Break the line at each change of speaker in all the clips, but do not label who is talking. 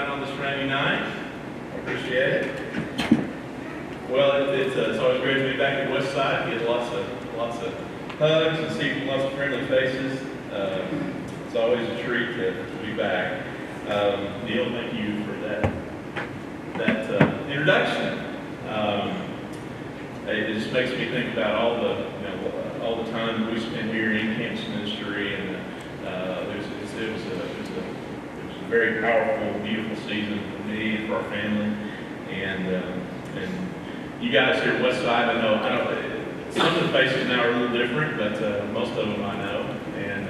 tonight on this rainy night. I appreciate it. Well, it's always great to be back at Westside. Get lots of hugs and see lots of friendly faces. It's always a treat to be back. Neil, thank you for that introduction. It just makes me think about all the time that we spend here in campus ministry, and it was a very powerful, beautiful season for me and for our family, and you guys here at Westside. I know some of the faces now are a little different, but most of them I know, and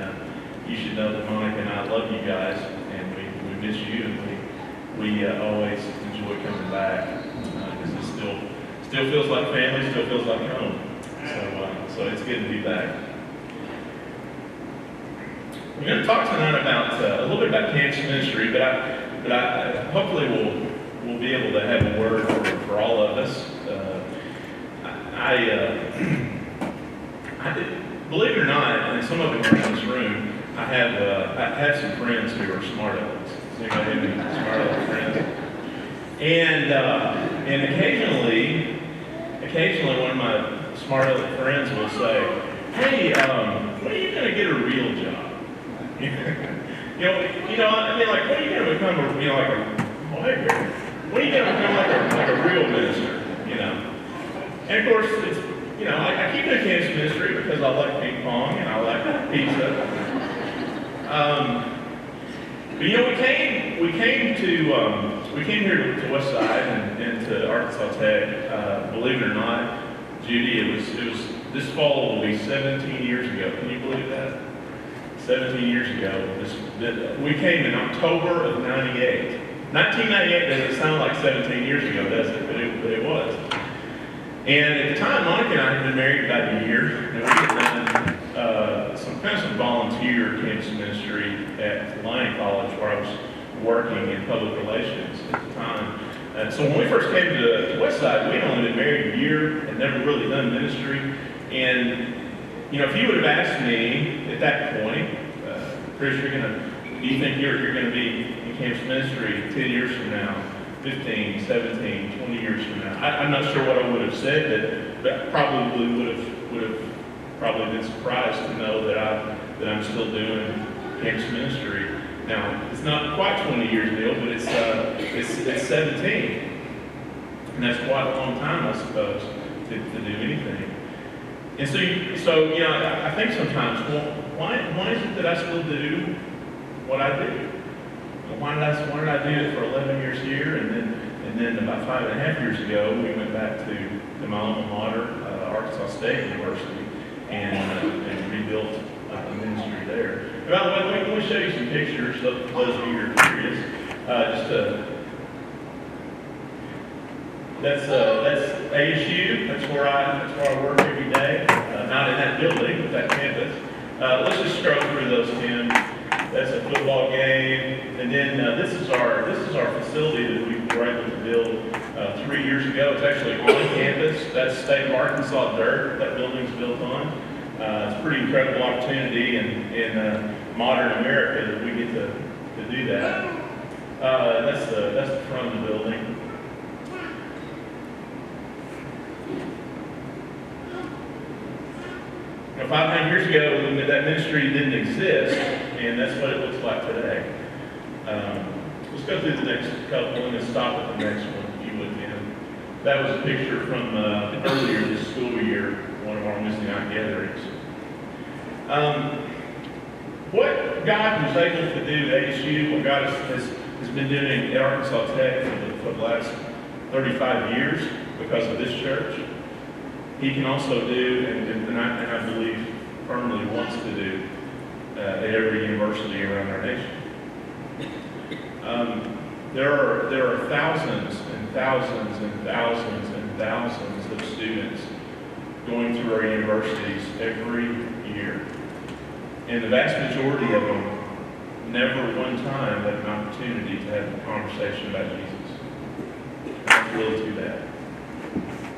you should know that Monica and I love you guys, and we miss you, and we always enjoy coming back because it still feels like family, still feels like home. So it's good to be back. We're going to talk tonight about a little bit about campus ministry, but I hopefully we'll be able to have a word for all of us. Believe it or not, and some of them are in this room, I have some friends who are smart alecks. Does anybody have any smart aleck friends? And occasionally one of my smart aleck friends will say, "Hey, when are you going to get a real job?" I mean, like, when are you going to become when are you going to become like a real minister? And of course, it's, I keep doing campus ministry because I like ping pong and I like pizza. But we came here to Westside and to Arkansas Tech. Believe it or not, Judy, it was this fall will be 17 years ago. Can you believe that? 17 years ago. We came in October of '98. 1998 doesn't sound like 17 years ago, does it? But it was. And at the time, Monica and I had been married about a year, and we had done some volunteer campus ministry at Lion College, where I was working in public relations at the time. And so when we first came to Westside, we'd only been married a year and never really done ministry. And if you would have asked me at that point, Chris, do you think you're going to be in campus ministry 10 years from now, 15, 17, 20 years from now? I'm not sure what I would have said, but probably would have been surprised to know that I'm still doing campus ministry. Now, it's not quite 20 years, Neil, but it's 17. And that's quite a long time, I suppose, to do anything. And so I think sometimes, well, why is it that I still do what I do? Well, why did I do it for 11 years here, and then about 5.5 years ago, we went back to my alma mater, Arkansas State University, and rebuilt a ministry there. And by the way, let me show you some pictures for those of you who are curious. That's ASU. That's where I work every day. Not in that building, but that campus. Let's just scroll through those, Tim. That's a football game, and then this is our facility that we were able to build 3 years ago. It's actually on campus. That's State of Arkansas dirt that building's built on. It's a pretty incredible opportunity in modern America that we get to do that. That's the front of the building. 5.5 years ago, that ministry didn't exist, and that's what it looks like today. Let's go through the next couple and then stop at the next one, if you would, Tim. That was a picture from earlier this school year, one of our Wednesday night gatherings. What God was able to do at ASU, what God has been doing at Arkansas Tech for the last 35 years because of this church, He can also do, and I believe firmly wants to do, at every university around our nation. There are thousands and thousands and thousands and thousands of students going through our universities every year. And the vast majority of them never one time had an opportunity to have a conversation about Jesus. That's really too bad.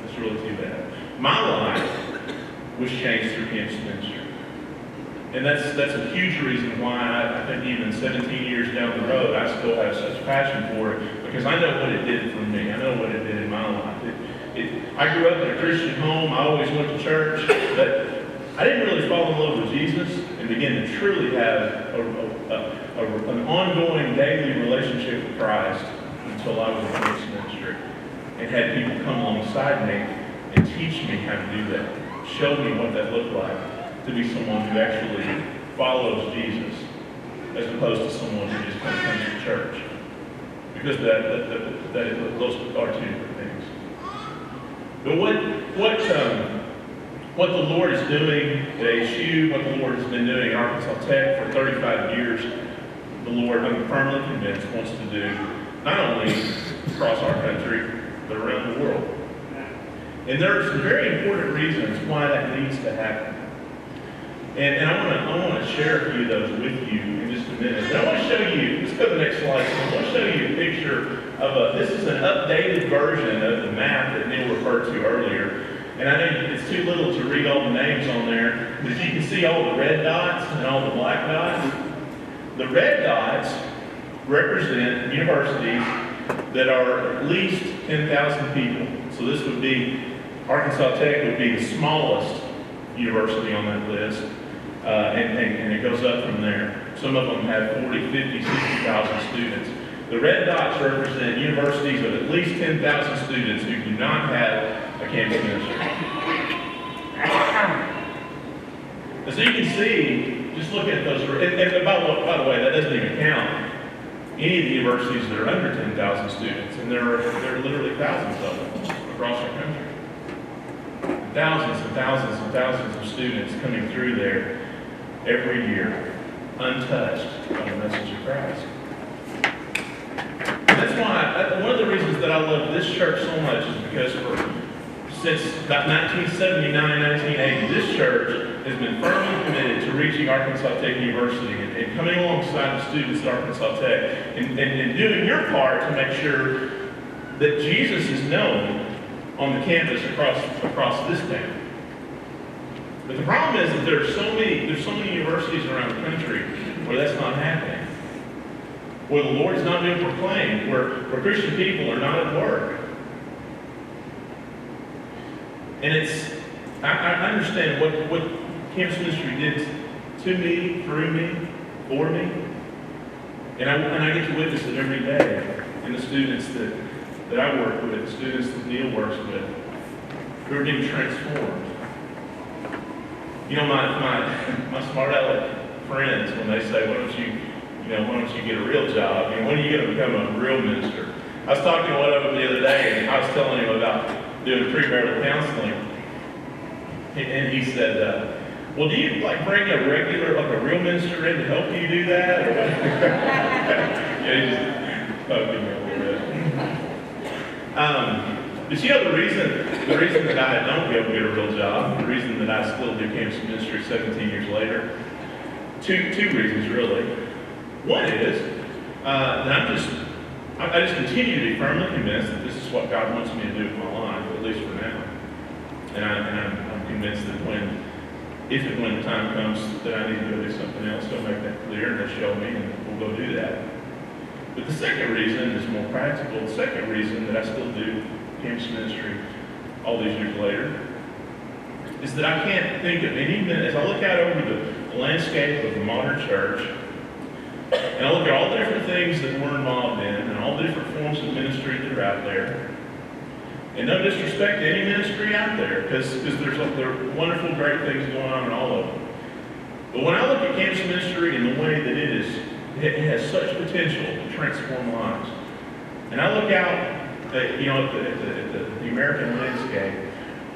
That's really too bad. My life was changed through campus ministry. And that's a huge reason why I think even 17 years down the road, I still have such passion for it, because I know what it did for me. I know what it did in my life. I grew up in a Christian home. I always went to church, but I didn't really fall in love with Jesus and begin to truly have an ongoing daily relationship with Christ until I was in campus ministry and had people come alongside me and teach me how to do that, show me what that looked like to be someone who actually follows Jesus as opposed to someone who just comes to church. Because those are two different things. But what the Lord is doing at ASU, what the Lord has been doing at Arkansas Tech for 35 years, the Lord, I'm firmly convinced, wants to do not only across our country, but around the world. And there are some very important reasons why that needs to happen. And I want to share a few of those with you in just a minute. And I want to show you, let's go to the next slide. I want to show you a picture of this is an updated version of the map that Neil referred to earlier. And I know it's too little to read all the names on there, but if you can see all the red dots and all the black dots, the red dots represent universities that are at least 10,000 people. So this would be, Arkansas Tech would be the smallest university on that list, and it goes up from there. Some of them have 40, 50, 60,000 students. The red dots represent universities of at least 10,000 students who do not have a campus ministry. And so you can see, just look at those, and by the way, that doesn't even count any of the universities that are under 10,000 students, and there are literally thousands of them across our country. Thousands and thousands and thousands of students coming through there every year, untouched by the message of Christ. And that's why, one of the reasons that I love this church so much is because since about 1979, 1980, this church has been firmly committed to reaching Arkansas Tech University and coming alongside the students at Arkansas Tech and doing your part to make sure that Jesus is known on the campus across this town. But the problem is that there's so many universities around the country where that's not happening, where the Lord's not being proclaimed, where Christian people are not at work. And I understand what campus ministry did to me, through me, for me, and I get to witness it every day. And the students that I work with, the students that Neil works with, who are being transformed. You know, my smart aleck friends, when they say, why don't you get a real job? When are you going to become a real minister? I was talking to one of them the other day, and I was telling him about doing premarital counseling. And he said, well, do you bring a real minister in to help you do that? Yeah, he just poked me a little bit. But you know the reason that I don't go get a real job, the reason that I still do campus ministry 17 years later, two reasons really. One is that I just continue to be firmly convinced that this is what God wants me to do with my life, at least for now. And I'm convinced that if and when the time comes that I need to go do something else, He'll make that clear and He'll show me, and we'll go do that. But the second reason is more practical. The second reason that I still do campus ministry all these years later is that I can't think of any minute, as I look out over the landscape of the modern church, and I look at all the different things that we're involved in, and all the different forms of ministry that are out there, and no disrespect to any ministry out there, because there are wonderful, great things going on in all of them. But when I look at campus ministry in the way that it has such potential to transform lives, and I look out at the American landscape,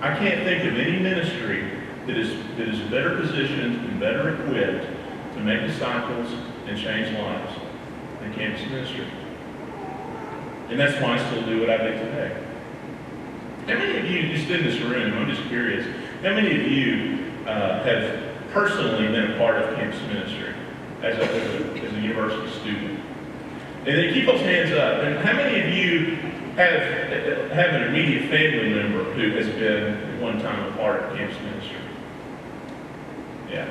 I can't think of any ministry that is better positioned and better equipped to make disciples and change lives than campus ministry. And that's why I still do what I do today. How many of you, just in this room, I'm just curious, how many of you have personally been a part of campus ministry as a university student? And then keep those hands up. And how many of you have an immediate family member who has been at one time a part of campus ministry? Yeah.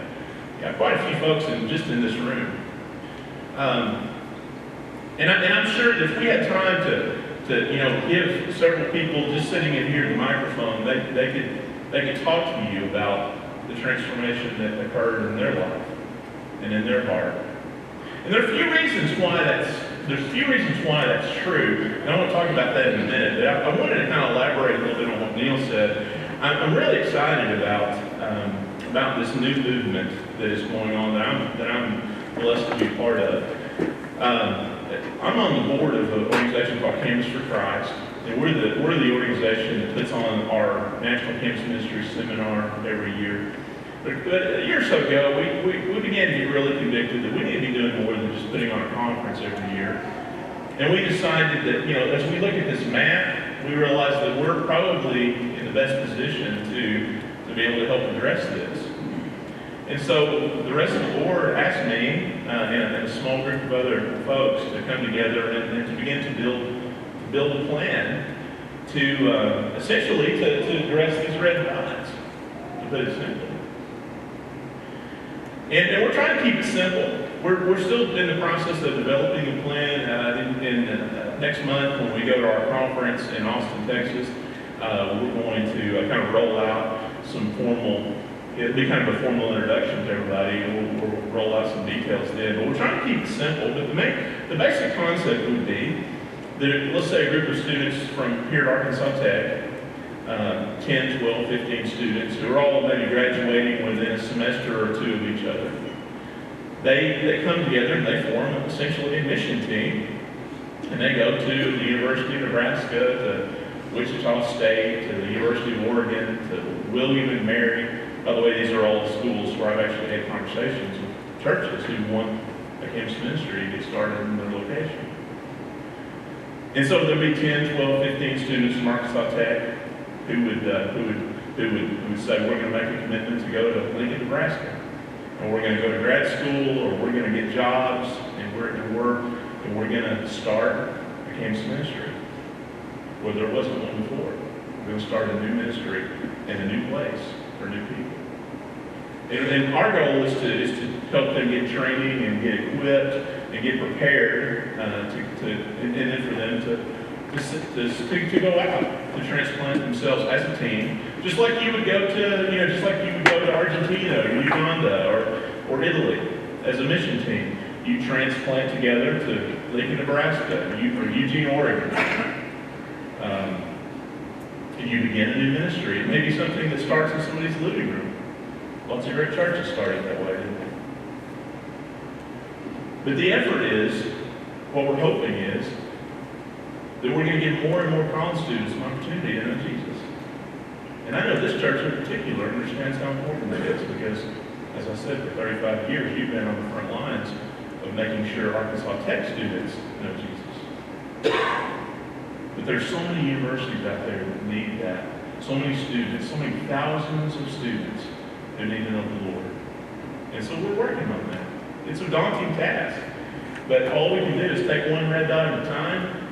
got quite a few folks just in this room. And I'm sure that if we had time to give several people just sitting in here the microphone, they could talk to you about the transformation that occurred in their life and in their heart. And there are a few reasons why that's true. And I want to talk about that in a minute. But I wanted to kind of elaborate a little bit on what Neil said. I'm really excited about this new movement that is going on that I'm blessed to be a part of. I'm on the board of an organization called Campus for Christ, and we're the organization that puts on our National Campus Ministry Seminar every year. But a year or so ago, we began to get really convicted that we need to be doing more than just putting on a conference every year. And we decided that, as we look at this map, we realized that we're probably in the best position to be able to help address this. And so the rest of the board asked me and a small group of other folks to come together and to begin to build a plan to essentially to address these red dots, to put it simply. And we're trying to keep it simple. We're still in the process of developing a plan. Next month, when we go to our conference in Austin, Texas, we're going to kind of roll out some formal. It'll be kind of a formal introduction to everybody. We'll roll out some details then. But we're trying to keep it simple. But the basic concept would be that, let's say, a group of students from here at Arkansas Tech, 10, 12, 15 students who are all maybe graduating within a semester or two of each other. They come together and they form essentially a mission team. And they go to the University of Nebraska, to Wichita State, to the University of Oregon, to William and Mary. By the way, these are all the schools where I've actually had conversations with churches who want a campus ministry to get started in their location. And so there'll be 10, 12, 15 students from Arkansas Tech who would say, we're going to make a commitment to go to Lincoln, Nebraska. And we're going to go to grad school, or we're going to get jobs, and we're going to start a campus ministry where there wasn't one before. We're going to start a new ministry in a new place for new people. And our goal is to help them get training and get equipped and get prepared and then for them to go out to transplant themselves as a team, just like you would go to Argentina or Uganda or Italy as a mission team. You transplant together to Lincoln, Nebraska, or Eugene, Oregon. And you begin a new ministry. It may be something that starts in somebody's living room. Lots of great churches started that way, didn't they? But the effort is, what we're hoping is, that we're going to give more and more college students an opportunity to know Jesus. And I know this church in particular understands how important that is, because, as I said, for 35 years, you've been on the front lines of making sure Arkansas Tech students know Jesus. But there's so many universities out there that need that. So many students, so many thousands of students who need to know the Lord. And so we're working on that. It's a daunting task. But all we can do is take one red dot at a time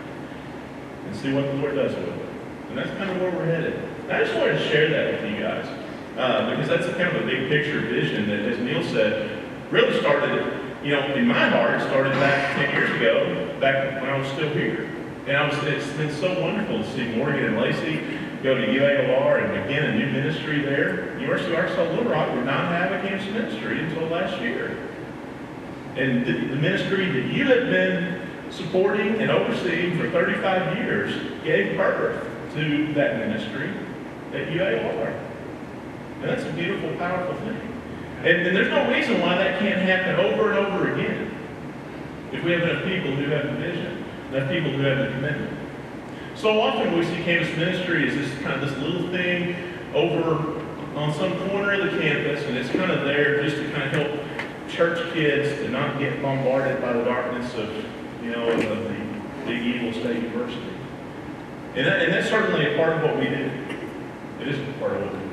and see what the Lord does with it. And that's kind of where we're headed. And I just wanted to share that with you guys. Because that's kind of a big picture vision that, as Neil said, really started, in my heart, started back 10 years ago, back when I was still here. And it's been so wonderful to see Morgan and Lacey go to UALR and begin a new ministry there. University of Arkansas Little Rock did not have a campus ministry until last year. And the ministry that you have been supporting and overseeing for 35 years gave birth to that ministry at UALR. And that's a beautiful, powerful thing. And there's no reason why that can't happen over and over again if we have enough people who have the vision, enough people who have the commitment. So often we see campus ministry as this kind of this little thing over on some corner of the campus, and it's kind of there just to kind of help church kids to not get bombarded by the darkness of the big evil state university. And that's certainly a part of what we do. It is a part of what we do.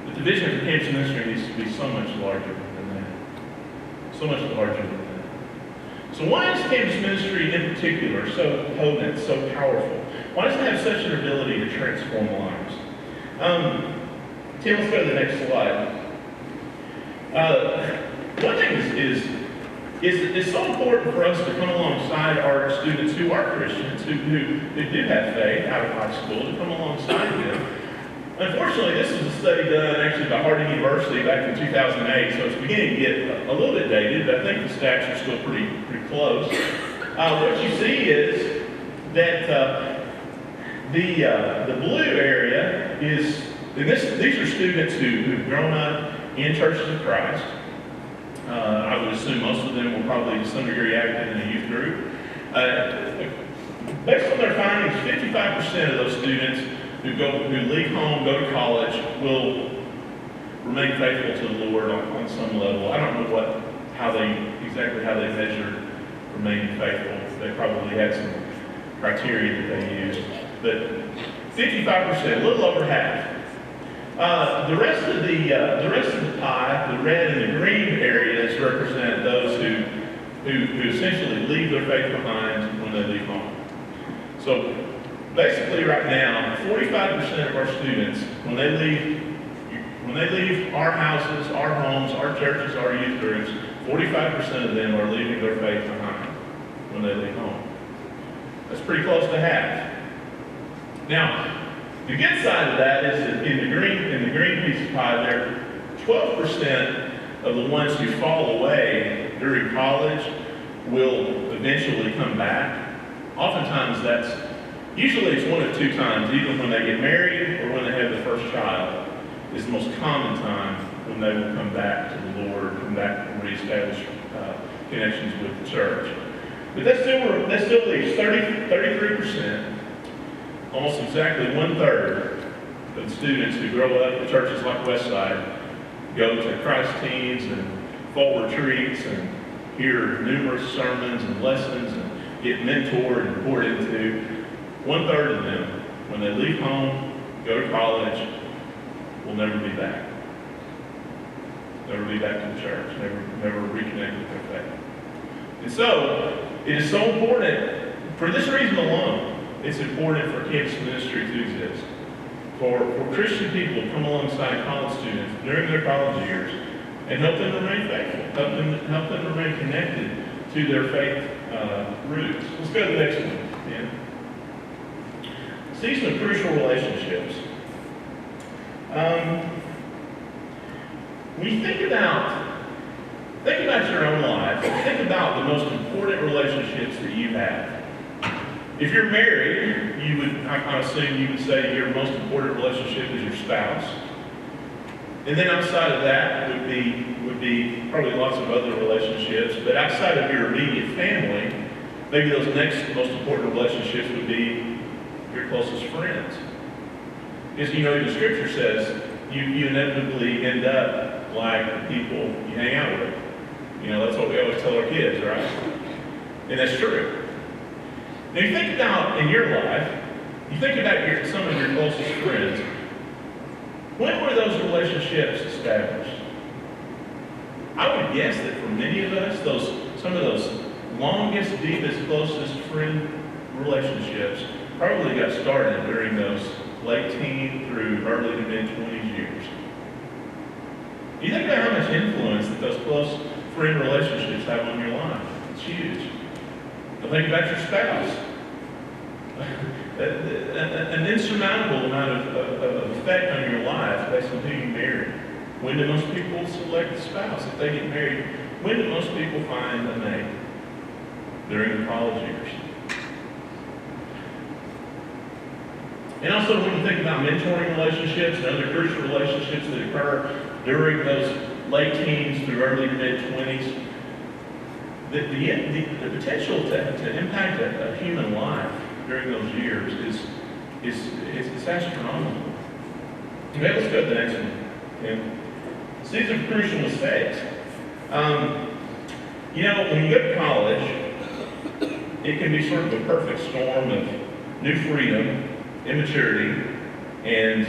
But the vision for campus ministry needs to be so much larger than that. So much larger than that. So why is campus ministry in particular so potent, so powerful? Why does it have such an ability to transform lives? Tim, let's go to the next slide. One thing is it's so important for us to come alongside our students who are Christians, who do have faith out of high school, to come alongside them. Unfortunately, this was a study done actually by Harding University back in 2008, so it's beginning to get a little bit dated, but I think the stats are still pretty close. What you see is that the blue area is, and these are students who've grown up in churches of Christ. I would assume most of them will probably to some degree active in a youth group. Based on their findings, 55% of those students who leave home, go to college, will remain faithful to the Lord on some level. I don't know exactly how they measured remaining faithful. They probably had some criteria that they used, but 55%, a little over half. The rest of the pie, the red and the green areas, represent those who essentially leave their faith behind when they leave home. So basically, right now, 45% of our students, when they leave our houses, our homes, our churches, our youth groups, 45% of them are leaving their faith behind when they leave home. That's pretty close to half. Now, the good side of that is that in the green piece of pie there, 12% of the ones who fall away during college will eventually come back. Oftentimes usually it's one of two times, either when they get married or when they have the first child is the most common time when they will come back to the Lord, come back and reestablish connections with the church. But that still leaves 33%. Almost exactly 1/3 of the students who grow up in churches like Westside go to Christ Teens and fall retreats and hear numerous sermons and lessons and get mentored and poured into. 1/3 of them, when they leave home, go to college, will never be back. Never be back to the church, never reconnect with their faith. And so, it is so important, for this reason alone, it's important for campus ministry to exist. For Christian people to come alongside college students during their college years and help them remain faithful, help them remain connected to their faith roots. Let's go to the next one. Yeah. Season of crucial relationships. When you think about your own life, think about the most important relationships that you have. If you're married, I assume you would say your most important relationship is your spouse. And then outside of that would be probably lots of other relationships. But outside of your immediate family, maybe those next most important relationships would be your closest friends. Because the scripture says you inevitably end up like the people you hang out with. That's what we always tell our kids, right? And that's true. Now you think about in your life, you think about some of your closest friends. When were those relationships established? I would guess that for many of us, some of those longest, deepest, closest friend relationships probably got started during those late teen through early to mid-20s years. You think about how much influence that those close friend relationships have on your life. It's huge. Now think about your spouse. An insurmountable amount of effect on your life based on who you marry. When do most people select a spouse if they get married? When do most people find a mate? During the college years. And also when you think about mentoring relationships and other crucial relationships that occur during those late teens through early to mid-20s, the potential to impact a human life during those years is astronomical. Okay, let's go to the next one. Okay. Season of crucial mistakes. When you go to college, it can be sort of a perfect storm of new freedom, immaturity, and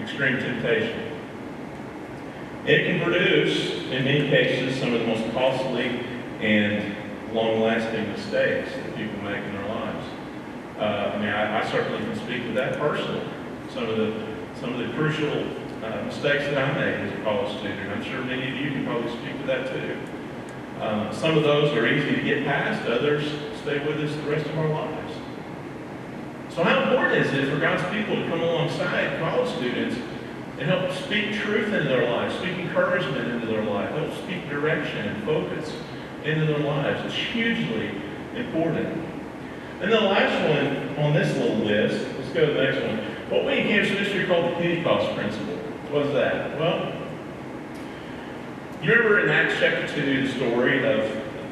extreme temptation. It can produce, in many cases, some of the most costly and long-lasting mistakes that people make in their lives. I certainly can speak to that personally. Some of the crucial mistakes that I made as a college student. I'm sure many of you can probably speak to that too. Some of those are easy to get past. Others stay with us the rest of our lives. So how important is it for God's people to come alongside college students and help speak truth into their lives, speak encouragement into their life, help speak direction and focus into their lives? It's hugely important. And the last one on this little list, let's go to the next one. What we in campus ministry call the Pentecost Principle. What is that? Well, you remember in Acts chapter 2 the story of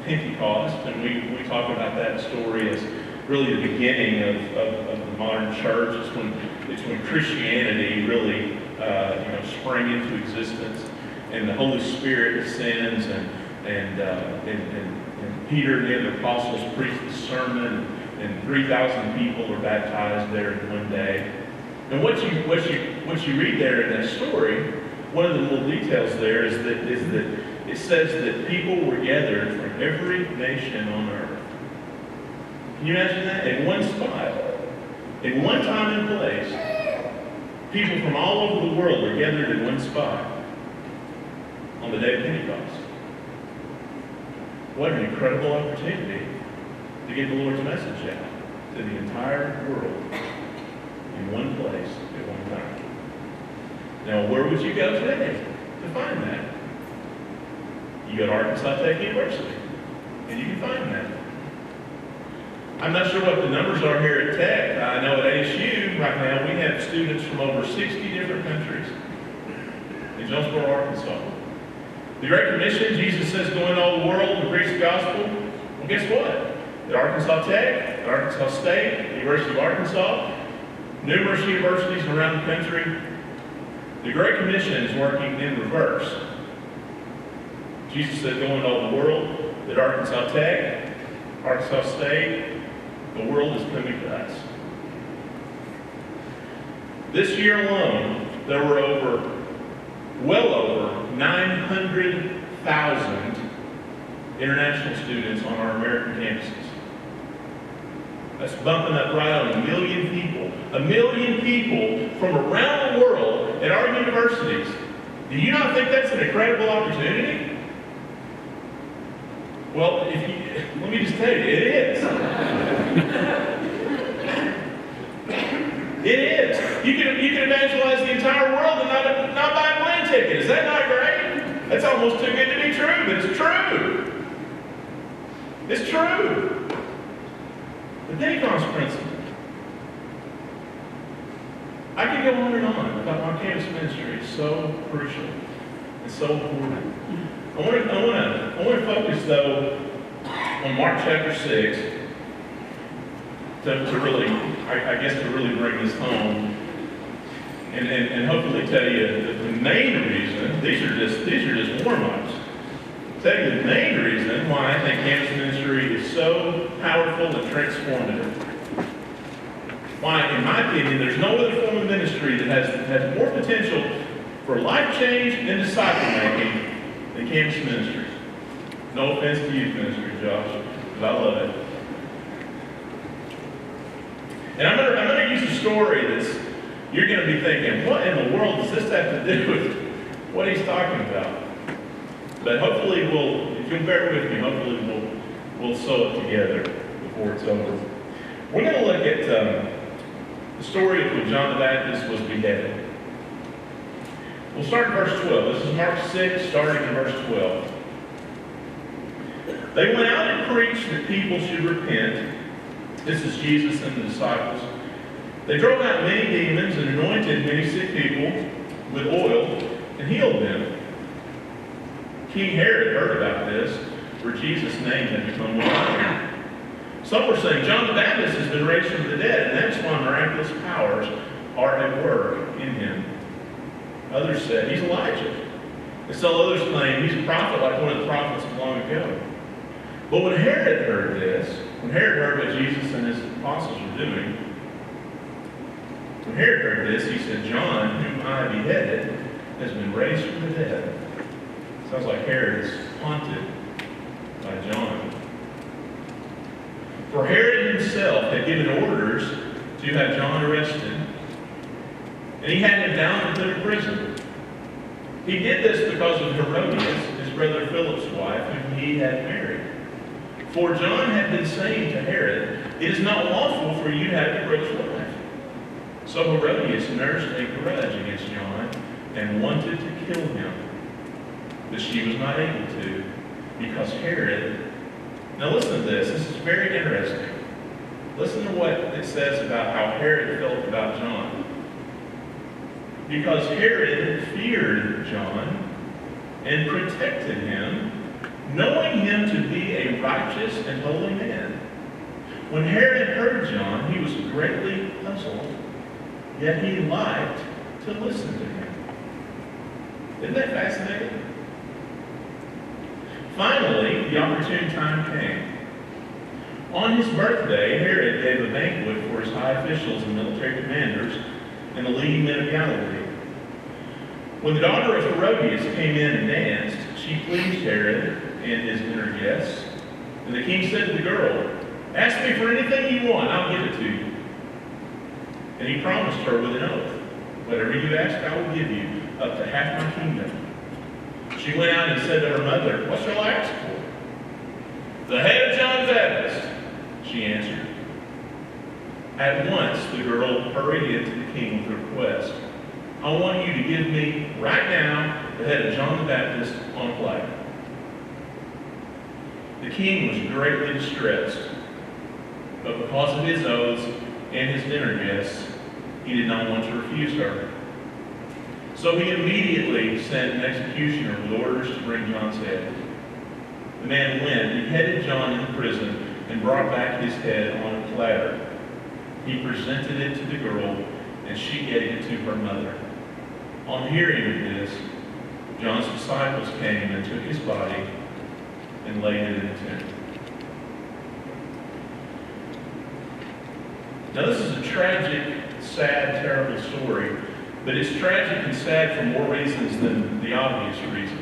Pentecost, and we talk about that story as really the beginning of the modern church. It's when Christianity really sprang into existence, and the Holy Spirit descends, and Peter and the other apostles preach the sermon, and 3,000 people are baptized there in one day. And what you read there in that story, one of the little details there is that it says that people were gathered from every nation on earth. Can you imagine that? In one spot, in one time and place, people from all over the world are gathered in one spot on the day of Pentecost. What an incredible opportunity to get the Lord's message out to the entire world in one place at one time. Now, where would you go today to find that? You go to Arkansas Tech University, and you can find that. I'm not sure what the numbers are here at Tech. I know at ASU right now we have students from over 60 different countries in Jonesboro, Arkansas. The Great Commission, Jesus says, go into all the world and preach the gospel. Well, guess what? At Arkansas Tech, at Arkansas State, University of Arkansas, numerous universities around the country, the Great Commission is working in reverse. Jesus said, go into all the world. At Arkansas Tech, Arkansas State, the world is coming to us. This year alone, there were well over 900,000 international students on our American campuses. That's bumping up right on 1 million people. 1 million people from around the world at our universities. Do you not think that's an incredible opportunity? Well, let me just tell you, it is. It is. You can evangelize the entire world and not buy a plane ticket. Is that not great? That's almost too good to be true, but it's true. It's true. The Pentecost Principle. I could go on and on about my campus ministry. It's so crucial. It's so important. I want to focus though on Mark chapter 6 to really, I guess, to really bring this home, and hopefully tell you that the main reason. These are just warm-ups. Tell you the main reason why I think campus ministry is so powerful and transformative. Why, in my opinion, there's no other form of ministry that has more potential for life change and disciple making than campus ministry. No offense to youth ministry, Josh, but I love it. And I'm going to use a story that's, you're going to be thinking, what in the world does this have to do with what he's talking about? But hopefully if you'll bear with me, hopefully we'll sew it together before it's over. We're going to look at the story of when John the Baptist was beheaded. We'll start in verse 12. This is Mark 6, starting in verse 12. They went out and preached that people should repent. This is Jesus and the disciples. They drove out many demons and anointed many sick people with oil and healed them. King Herod heard about this, for Jesus' name had become known. Some were saying, John the Baptist has been raised from the dead, and that's why miraculous powers are at work in him. Others said, he's Elijah. And still others claim he's a prophet like one of the prophets of long ago. But when Herod heard this, when Herod heard what Jesus and his apostles were doing, when Herod heard this, he said, John, whom I beheaded, has been raised from the dead. Sounds like Herod is haunted by John. For Herod himself had given orders to have John arrested, and he had him bound and put in prison He did this because of Herodias, his brother Philip's wife, whom he had married. For John had been saying to Herod, "It is not lawful for you to have your brother's wife." So Herodias nursed a grudge against John and wanted to kill him. But she was not able to, because Herod... Now listen to this. This is very interesting. Listen to what it says about how Herod felt about John. Because Herod feared John and protected him, knowing him to be a righteous and holy man. When Herod heard John, he was greatly puzzled, yet he liked to listen to him. Isn't that fascinating? Finally, the opportune time came. On his birthday, Herod gave a banquet for his high officials and military commanders and the leading men of Galilee. When the daughter of Herodias came in and danced, she pleased Herod and his dinner guests. And the king said to the girl, "Ask me for anything you want, I'll give it to you." And he promised her with an oath, "Whatever you ask, I will give you, up to half my kingdom." She went out and said to her mother, "What shall I ask for?" "The head of John the Baptist," she answered. At once the girl hurried into the king with a request. "I want you to give me, right now, the head of John the Baptist on a platter." The king was greatly distressed, but because of his oaths and his dinner guests, he did not want to refuse her. So he immediately sent an executioner with orders to bring John's head. The man went, beheaded John in the prison, and brought back his head on a platter. He presented it to the girl, and she gave it to her mother. On hearing of this, John's disciples came and took his body and laid it in a tomb. Now this is a tragic, sad, terrible story, but it's tragic and sad for more reasons than the obvious reason.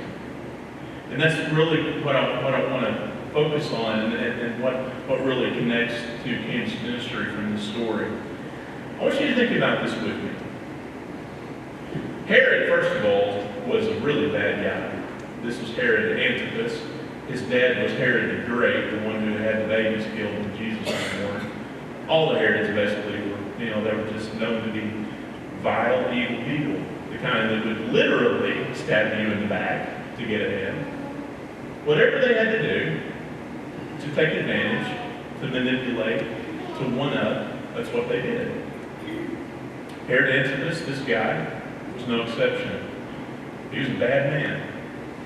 And that's really what I want to focus on and what really connects to Cam's ministry from this story. I want you to think about this with me. Herod, first of all, was a really bad guy. This was Herod Antipas. His dad was Herod the Great, the one who had the babies killed when Jesus was born. All the Herods basically were, they were just known to be vile, evil people. The kind that would literally stab you in the back to get ahead. Whatever they had to do to take advantage, to manipulate, to one-up, that's what they did. Herod Antipas, this guy, was no exception. He was a bad man.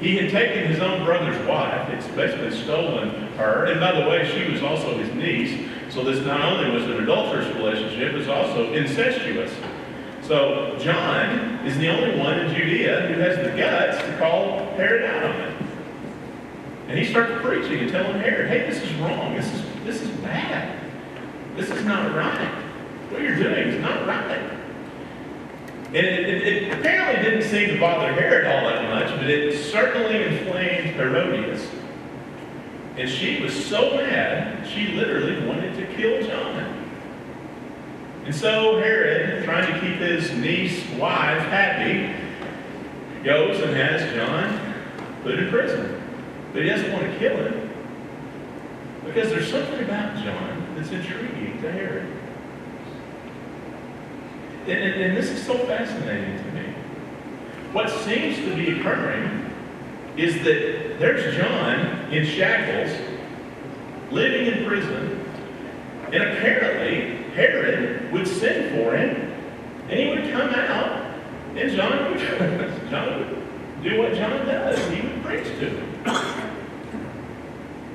He had taken his own brother's wife, it's basically stolen her, and by the way, she was also his niece, so this not only was an adulterous relationship, it was also incestuous. So John is the only one in Judea who has the guts to call Herod out on it. And he starts preaching and telling Herod, "Hey, this is wrong, this is bad. This is not right. What you're doing is not right." And it apparently didn't seem to bother Herod all that much, but it certainly inflamed Herodias. And she was so mad, she literally wanted to kill John. And so Herod, trying to keep his niece's wife happy, goes and has John put in prison. But he doesn't want to kill him, because there's something about John that's intriguing to Herod. And this is so fascinating to me. What seems to be occurring is that there's John in shackles, living in prison, and apparently Herod would send for him, and he would come out, and John would do what John does. He would preach to him.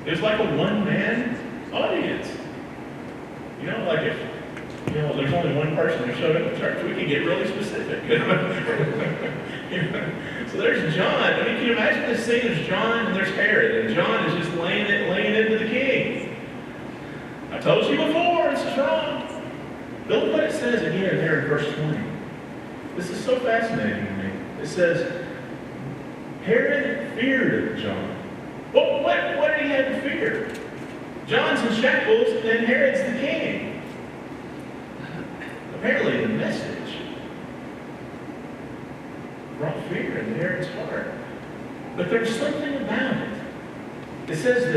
It was like a one-man audience. Like if there's only one person who showed up at church, we can get really specific. So there's John. Can you imagine this scene? There's John and there's Herod, and John is just laying into the king. I told you before, this is wrong. But look what it says again there in verse 20. This is so fascinating to me. It says, Herod feared John. Well, what did he have to fear? John's in shackles, and Herod's the king. Apparently the message brought fear into Herod's heart. But there's something about it. It says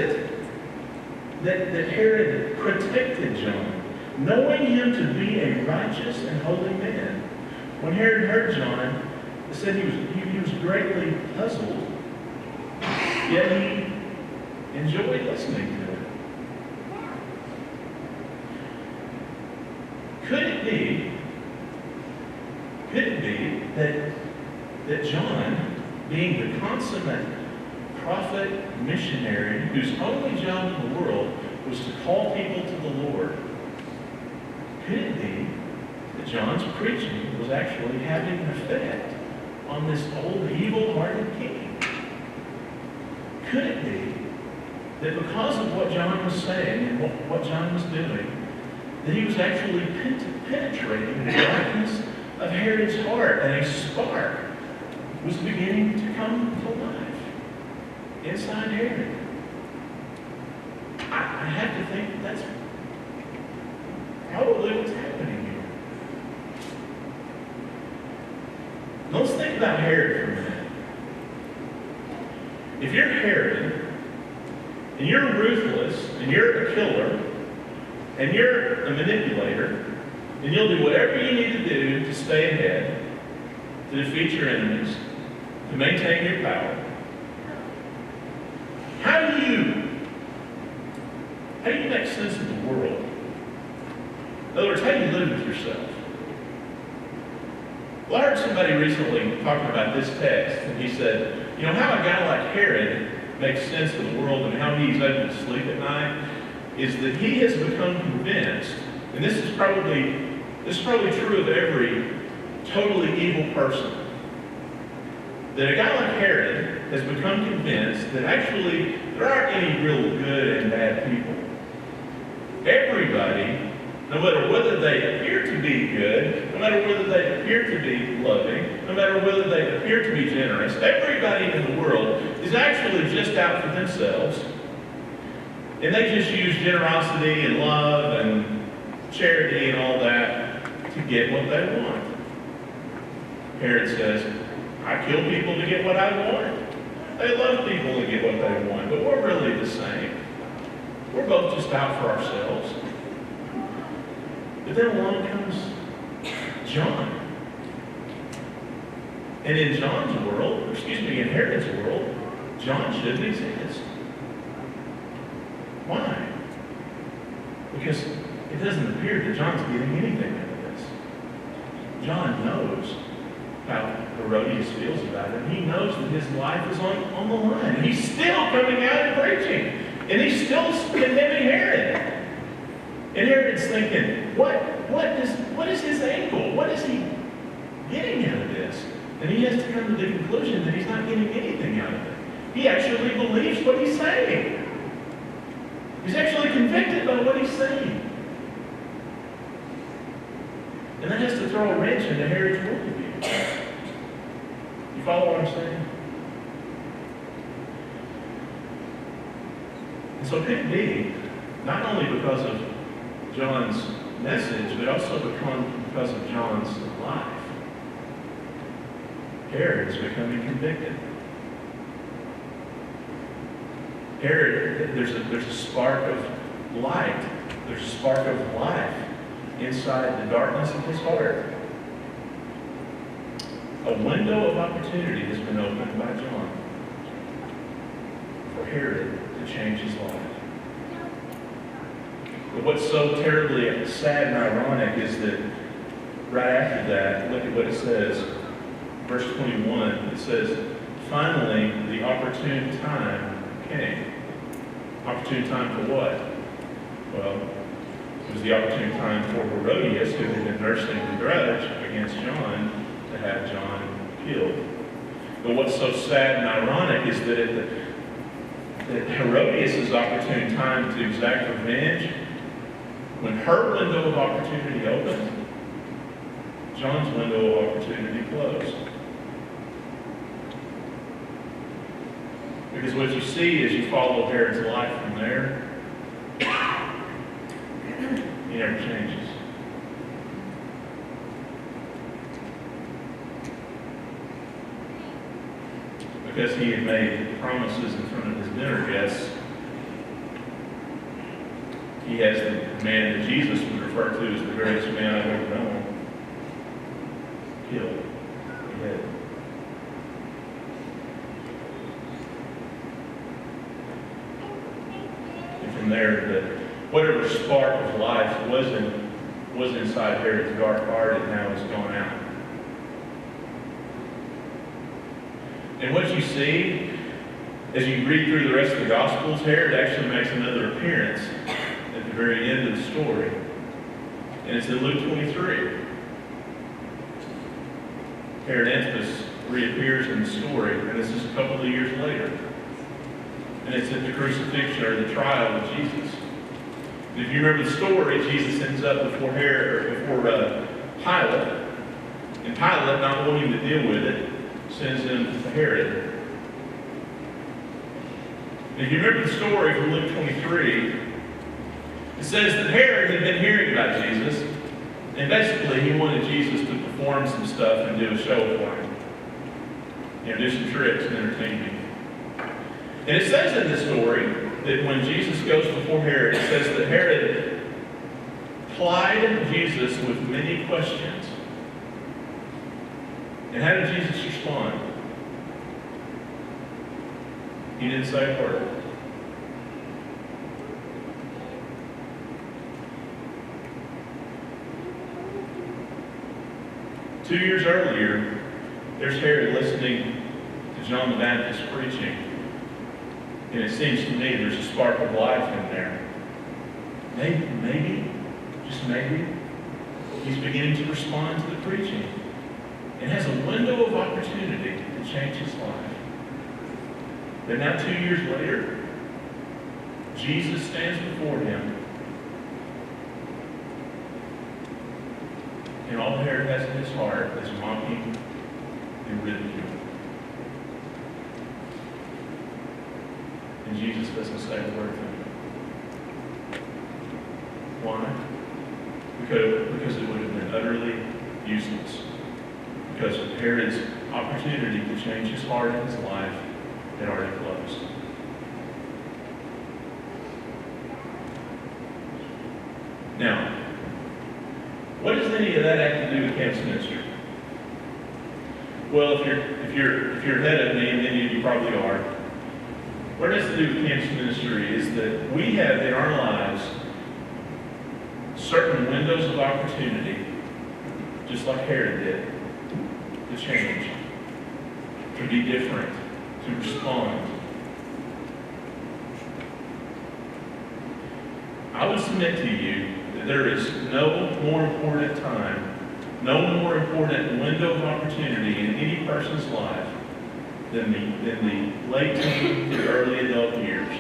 that Herod protected John, knowing him to be a righteous and holy man. When Herod heard John, it said he was greatly puzzled, yet he enjoyed listening to it. Could it be that John, being the consummate prophet missionary whose only job in the world was to call people to the Lord, could it be that John's preaching was actually having an effect on this old evil-hearted king? Could it be that because of what John was saying and what John was doing, that he was actually penetrating the darkness of Herod's heart, and a spark was beginning to come to life inside Herod? I have to think that's probably what's happening here. Let's think about Herod for a minute. If you're Herod, and you're ruthless, and you're a killer, and you're a manipulator, and you'll do whatever you need to do to stay ahead, to defeat your enemies, to maintain your power, how do you make sense of the world? In other words, how do you live with yourself? Well, I heard somebody recently talking about this text, and he said, how a guy like Herod makes sense of the world and how he's able to sleep at night is that he has become convinced, and this is probably true of every totally evil person, that a guy like Herod has become convinced that actually there aren't any real good and bad people. Everybody, no matter whether they appear to be good, no matter whether they appear to be loving, no matter whether they appear to be generous, everybody in the world is actually just out for themselves. And they just use generosity and love and charity and all that to get what they want. Herod says, I kill people to get what I want. They love people to get what they want, but we're really the same. We're both just out for ourselves. But then along comes John. And in in Herod's world, John shouldn't exist. Why? Because it doesn't appear that John's getting anything out of this. John knows how Herodias feels about it. He knows that his life is on the line. And he's still coming out and preaching. And he's still condemning Herod. And Herod's thinking, what is his angle? What is he getting out of this? And he has to come to the conclusion that he's not getting anything out of it. He actually believes what he's saying. He's actually convicted by what he's saying. And that has to throw a wrench into Herod's worldview. You follow what I'm saying? And so could it be, not only because of John's message, but also because of John's life, Herod is becoming convicted. Herod, there's a spark of light. There's a spark of life inside the darkness of his heart. A window of opportunity has been opened by John for Herod to change his life. But what's so terribly sad and ironic is that right after that, look at what it says. Verse 21, it says, finally, the opportune time came. Opportune time for what? Well, it was the opportune time for Herodias, who had been nursing the grudge against John, to have John killed. But what's so sad and ironic is that Herodias' opportune time to exact revenge, when her window of opportunity opened, John's window of opportunity closed. Because what you see as you follow Herod's life from there, he never changes. because he had made promises in front of his dinner guests, he has the man that Jesus would refer to as the greatest man I've ever known killed, beheaded. And from there, whatever spark of life was inside Herod's dark heart, it now has gone out. And what you see as you read through the rest of the Gospels, Herod actually makes another appearance at the very end of the story. And it's in Luke 23. Herod Antipas reappears in the story, and this is a couple of years later. And it's at the crucifixion or the trial of Jesus. And if you remember the story, Jesus ends up before Pilate. And Pilate, not wanting to deal with it, sends him to Herod. And if you remember the story from Luke 23, it says that Herod had been hearing about Jesus, and basically he wanted Jesus to perform some stuff and do a show for him. Do some tricks and entertain people. And it says in this story that when Jesus goes before Herod, it says that Herod plied Jesus with many questions. And how did Jesus respond? He didn't say a word. Two years earlier, there's Herod listening to John the Baptist preaching. And it seems to me there's a spark of life in there. Maybe, just maybe, he's beginning to respond to the preaching. It has a window of opportunity to change his life. But now 2 years later, Jesus stands before him. And all Herod has in his heart is mocking and ridicule. And Jesus doesn't say a word to him. Why? Because it would have been utterly useless. Because Herod's opportunity to change his heart and his life had already closed. Now, what does any of that have to do with campus ministry? Well, if you're ahead of me, and many of you probably are, what it has to do with campus ministry is that we have in our lives certain windows of opportunity, just like Herod did, to change, to be different, to respond. I would submit to you that there is no more important time, no more important window of opportunity in any person's life than the late teen to early adult years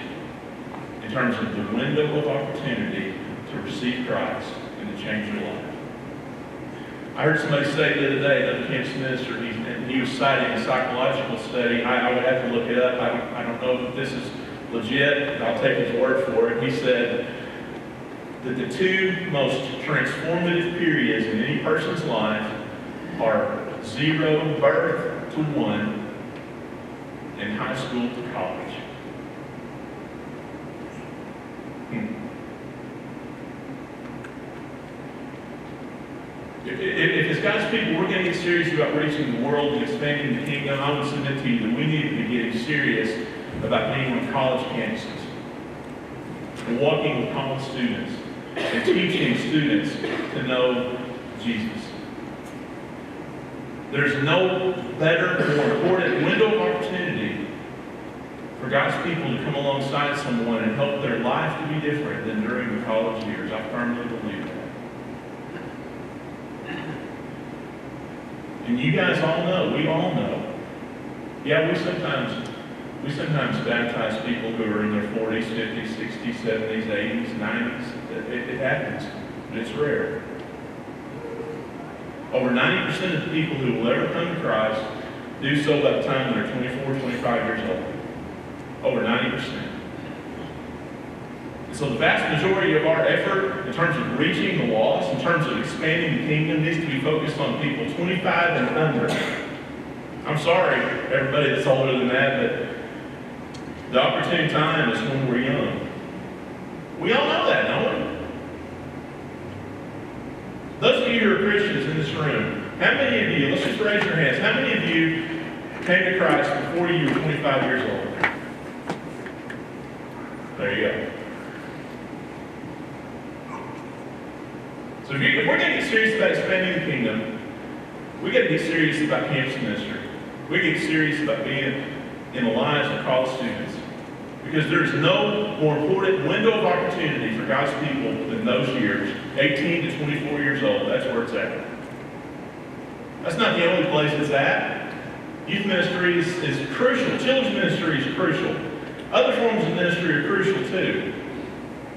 in terms of the window of opportunity to receive Christ and to change your life. I heard somebody say the other day, another campus minister, and he was citing a psychological study. I would have to look it up. I don't know if this is legit. I'll take his word for it. He said that the two most transformative periods in any person's life are 0 birth to 1 and high school to college. If as God's people we're going to get serious about reaching the world and expanding the kingdom, I would submit to you that we need to be getting serious about being on college campuses and walking with college students and teaching students to know Jesus. There's no better, more important window of opportunity for God's people to come alongside someone and help their life to be different than during the college years. I firmly believe that. And you guys all know, we all know. Yeah, we sometimes baptize people who are in their 40s, 50s, 60s, 70s, 80s, 90s. It happens, but it's rare. Over 90% of the people who will ever come to Christ do so by the time they're 24, 25 years old. Over 90%. And so the vast majority of our effort in terms of reaching the lost, in terms of expanding the kingdom, needs to be focused on people 25 and under. I'm sorry, everybody that's older than that, but the opportune time is when we're young. We all know that, don't we? Those of you who are Christians in this room, how many of you, let's just raise your hands, how many of you came to Christ before you were 25 years old? There you go. So if we're going to get serious about expanding the kingdom, we got to get serious about campus ministry. We get serious about being in the lives of college students. Because there's no more important window of opportunity for God's people than those years, 18 to 24 years old. That's where it's at. That's not the only place it's at. Youth ministry is crucial. Children's ministry is crucial. Other forms of ministry are crucial too.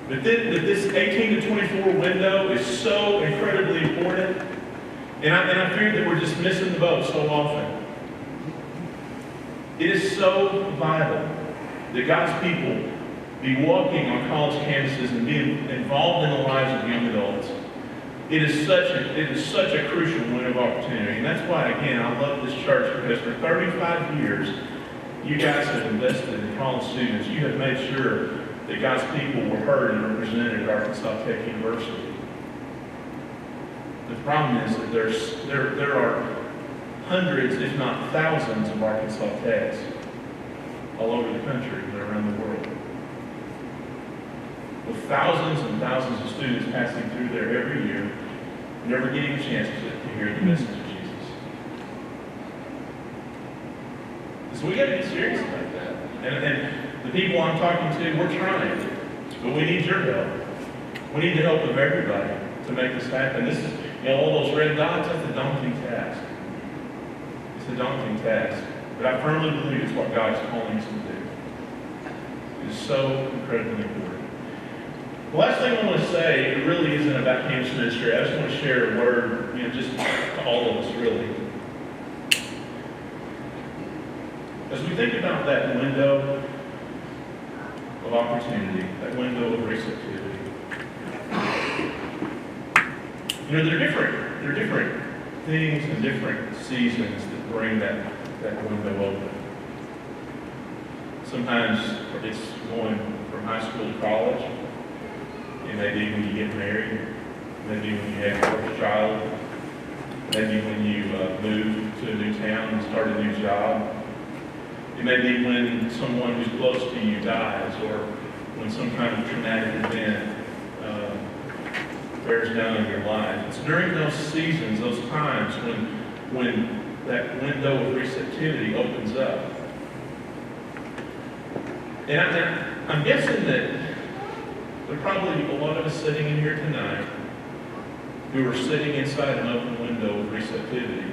But this 18 to 24 window is so incredibly important. And I fear that we're just missing the boat so often. It is so vital that God's people be walking on college campuses and being involved in the lives of young adults. It is such a crucial window of opportunity. And that's why, again, I love this church, because for 35 years, you guys have invested in college students. You have made sure that God's people were heard and represented at Arkansas Tech University. The problem is that there are hundreds, if not thousands, of Arkansas Techs all over the country and around the world, with thousands and thousands of students passing through there every year, never getting a chance to hear the message of Jesus. So we got to be serious about that. And the people I'm talking to, we're trying, but we need your help. We need the help of everybody to make this happen. This is, all those red dots, that's a daunting task. It's a daunting task. But I firmly believe it's what God is calling us to do. It is so incredibly important. The last thing I want to say, it really isn't about campus ministry. I just want to share a word, just to all of us, really. As we think about that window of opportunity, that window of receptivity, there are different things and different seasons that bring that window open. Sometimes it's going from high school to college. It may be when you get married. Maybe when you have your first child. Maybe when you move to a new town and start a new job. It may be when someone who's close to you dies, or when some kind of traumatic event bears down on your life. It's during those seasons, those times, when that window of receptivity opens up. And I'm guessing that there are probably a lot of us sitting in here tonight who are sitting inside an open window of receptivity.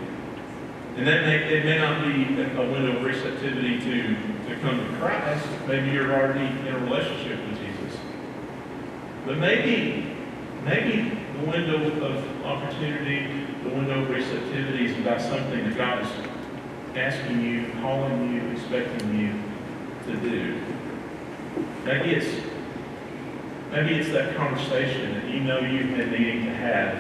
And it may not be a window of receptivity to come to Christ. Maybe you're already in a relationship with Jesus. But maybe the window of opportunity, the window of receptivity is about something that God is asking you, calling you, expecting you to do. Maybe it's that conversation that you know you've been needing to have,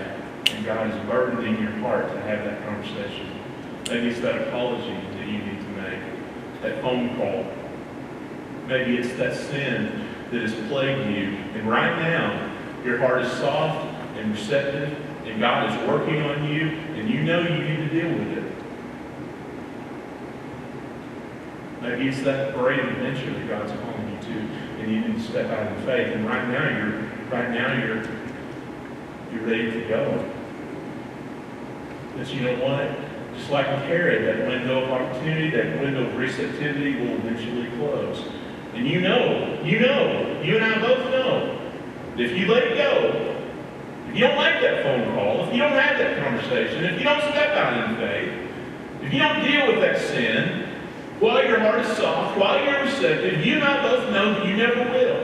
and God is burdening your heart to have that conversation. Maybe it's that apology that you need to make, that phone call. Maybe it's that sin that has plagued you, and right now your heart is soft and receptive, and God is working on you, and you know you need to deal with it. Maybe it's that great adventure that God's calling you to, and you need to step out in faith. And right now you're ready to go. But you know what? Just like a carrot, that window of opportunity, that window of receptivity will eventually close. And you and I both know, that if you let it go, if you don't make that phone call, if you don't have that conversation, if you don't step out in faith, if you don't deal with that sin, while your heart is soft, while you're receptive, you and I both know that you never will.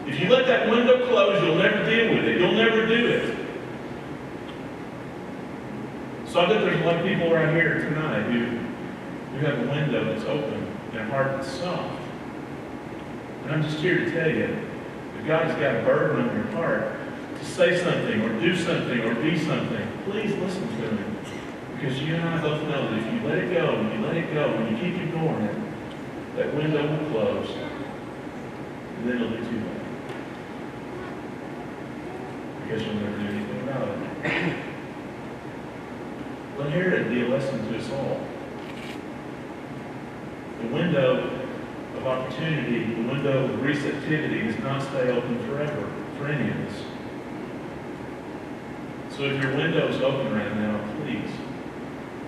If you let that window close, you'll never deal with it. You'll never do it. So I bet there's a lot of people right here tonight who have a window that's open and a heart that's soft. And I'm just here to tell you, if God has got a burden on your heart to say something or do something or be something, please listen to Him. Because you and I both know that if you let it go, and you let it go, and you keep ignoring it, that window will close, and then it'll be too late. Because you'll never do anything about it. Let Herod be a lesson to us all. The window of opportunity, the window of receptivity does not stay open forever for any of us. So if your window is open right now, please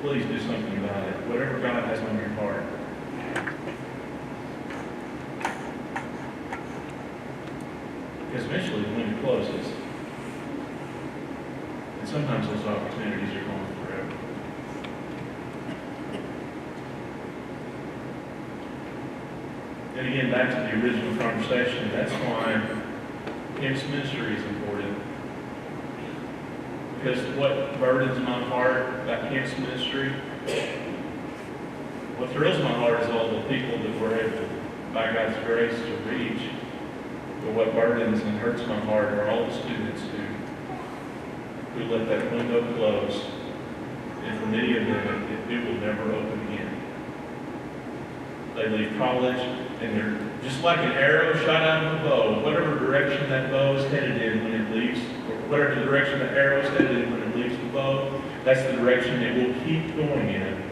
do something about it. Whatever God has on your heart. Because eventually the window closes. And sometimes those opportunities are gone forever. And again, back to the original conversation, that's why campus ministry is important. Because what burdens my heart about campus ministry, what thrills my heart is all the people that we're able, by God's grace, to reach. But what burdens and hurts my heart are all the students who let that window close. And for many of them, it will never open again. They leave college, and they're just like an arrow shot out of a bow. Whatever direction that bow is headed in when it leaves, or whatever direction the arrow is headed in when it leaves the bow, that's the direction it will keep going in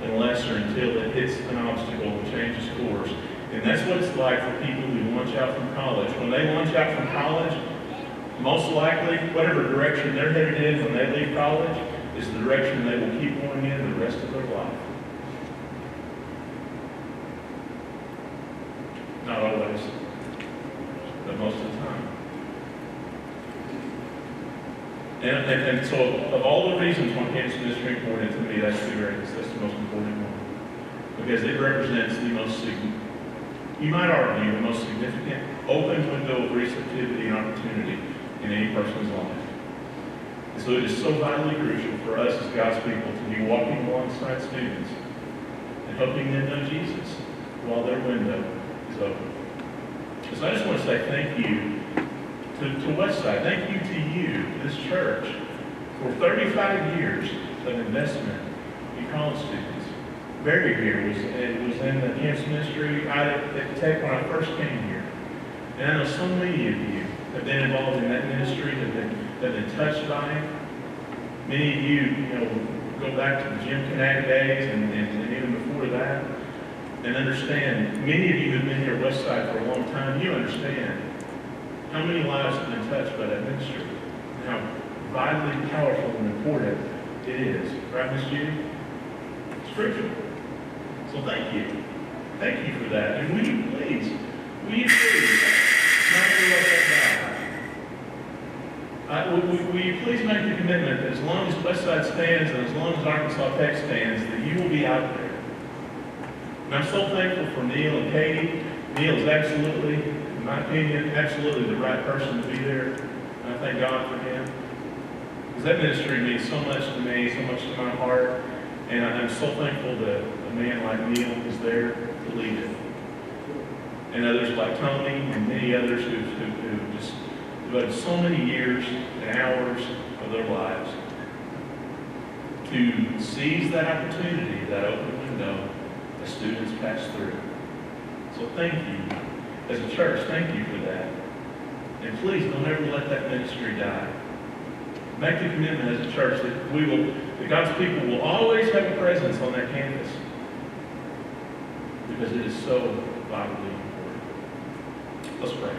unless or until it hits an obstacle and changes course. And that's what it's like for people who launch out from college. When they launch out from college, most likely, whatever direction they're headed in when they leave college is the direction they will keep going in the rest of their life. Not always, but most of the time. And so, of all the reasons why campus ministry is important to me, that's the greatest. That's the most important one. Because it represents the most significant, you might argue, the most significant open window of receptivity and opportunity in any person's life. And so it is so vitally crucial for us as God's people to be walking alongside students and helping them know Jesus while their window is open. So I just want to say thank you to Westside. Thank you to you, this church, for 35 years of investment in college students. Barry here was in the campus ministry at Tech when I first came here. And I know so many of you have been involved in that ministry, have been touched by it. Many of you, go back to the Jim Connect days and even before that, and understand, many of you who have been here at Westside for a long time, you understand how many lives have been touched by that ministry, and how vitally powerful and important it is. Right, Miss Judy? It's crucial. So thank you. Thank you for that. And will you please not let that die? Will you please make the commitment that as long as Westside stands and as long as Arkansas Tech stands, that you will be out there. And I'm so thankful for Neil and Katie. Neil is absolutely, in my opinion, absolutely the right person to be there. And I thank God for him. Because that ministry means so much to me, so much to my heart. And I'm so thankful that a man like Neil is there to lead it. And others like Tony and many others who just devoted so many years and hours of their lives to seize that opportunity, that open window as students pass through. So thank you. As a church, thank you for that. And please don't ever let that ministry die. Make the commitment as a church that God's people will always have a presence on that campus. Because it is so vitally important. Let's pray.